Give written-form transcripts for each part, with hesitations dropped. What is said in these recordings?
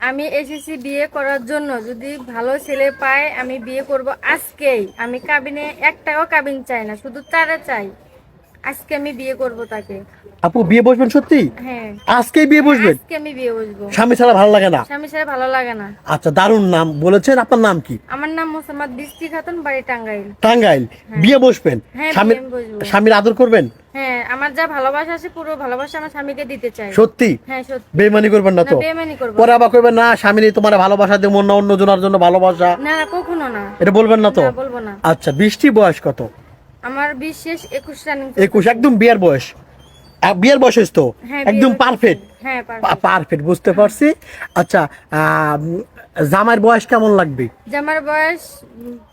আমি এসেছি বিয়ে করার জন্য। যদি ভালো ছেলে পাই আমি বিয়ে করব আজকেই। আমি কাবিনে একটাও কাবিন চাই না, শুধু চারে চাই। আজকে আমি বিয়ে করব তাকে। আপু বিয়ে বসবেন সত্যি? হ্যাঁ, আজকেই বিয়ে বসবেন? আজকে আমি বিয়ে বসবো। স্বামী ছাড়া ভালো লাগে না? স্বামী ছাড়া ভালো লাগে না। আচ্ছা, দারুণ নাম বলেছেন। আপনার নাম কি? আমার নাম মোসাম্মদ বৃষ্টি খাতুন, বাড়ি টাঙ্গাইল। টাঙ্গাইল। হ্যাঁ। বিয়ে বসবেন? হ্যাঁ, স্বামীর বিয়ে বসবো। স্বামীর আদর করবেন? হ্যাঁ, আমার যা ভালোবাসা আছে পুরো ভালোবাসা আমার স্বামীকে দিতে চাই। সত্যি? হ্যাঁ সত্যি। বেইমানি করবেন না না, তো? বেইমানি করব পরে না। আবার কইবেন না স্বামী তোমার ভালোবাসা দেব না, অন্য জনের জন্য ভালোবাসা। না না, কখনো না। এটা বলবেন না তো? না, বলবো না। আচ্ছা, বৃষ্টি বয়স কত? আমার বিশেষ 21 রানিং। 21, একদম বিয়ের বয়স। বিয়ের বয়স তো হ্যাঁ, একদম পারফেক্ট। হ্যাঁ, পারফেক্ট। পারফেক্ট, বুঝতে পারছি। আচ্ছা, জামাইয়ের বয়স কেমন লাগবে? জামার বয়স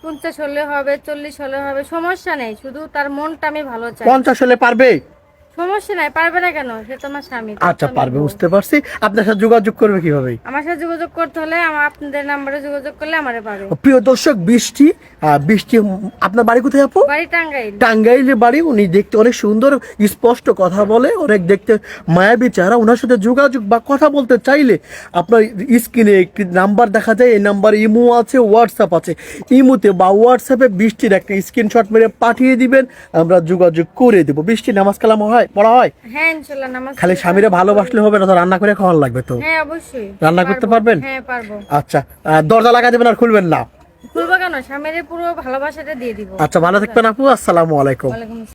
50 হলে হবে, 40 হলে হবে, সমস্যা নেই, শুধু তার মনটা আমি ভালো চাই। 50 হলে পারবে? সমস্যা নাই, পারবে না কেন? সে তোমার স্বামী। আচ্ছা, পারবে, বুঝতে পারছি। আপনার সাথে যোগাযোগ করবে কিভাবে? আমার সাথে যোগাযোগ করতে হলে আপনাদের নাম্বারে যোগাযোগ করলে আমারে পাবে। প্রিয় দর্শক, বৃষ্টি বৃষ্টি আপনার বাড়ি কোথায় আপু? বাড়ি টাঙ্গাইল। টাঙ্গাইলের বাড়ি। উনি দেখতে অনেক সুন্দর, স্পষ্ট কথা বলে, অনেক দেখতে মায়াবী চেহারা। ওনার সাথে যোগাযোগ বা কথা বলতে চাইলে আপনার স্ক্রিনে একটি নাম্বার দেখা যায়। এই নাম্বার ইমো আছে, হোয়াটসঅ্যাপ আছে। ইমোতে বা হোয়াটসঅ্যাপে বৃষ্টির একটা স্ক্রিনশট মেরে পাঠিয়ে দিবেন, আমরা যোগাযোগ করে দেবো। বৃষ্টি নামাজ কালাম হয়, পড়া হয়? হ্যাঁ, ইনশাআল্লাহ নামাজ। খালি স্বামীরে ভালোবাসলে হবে না তো, রান্না করে খাওয়ানো লাগবে তো। হ্যাঁ, অবশ্যই। রান্না করতে পারবো। পারবেন? হ্যাঁ, পারবো। আচ্ছা, দরজা লাগাই দেবেন আর খুলবেন না? খুলবো কেন? স্বামীর পুরো ভালোবাসাটা দিয়ে দিব। আচ্ছা, ভালো থাকবেন আপু। আসসালামু আলাইকুম। ওয়ালাইকুম আসসালাম।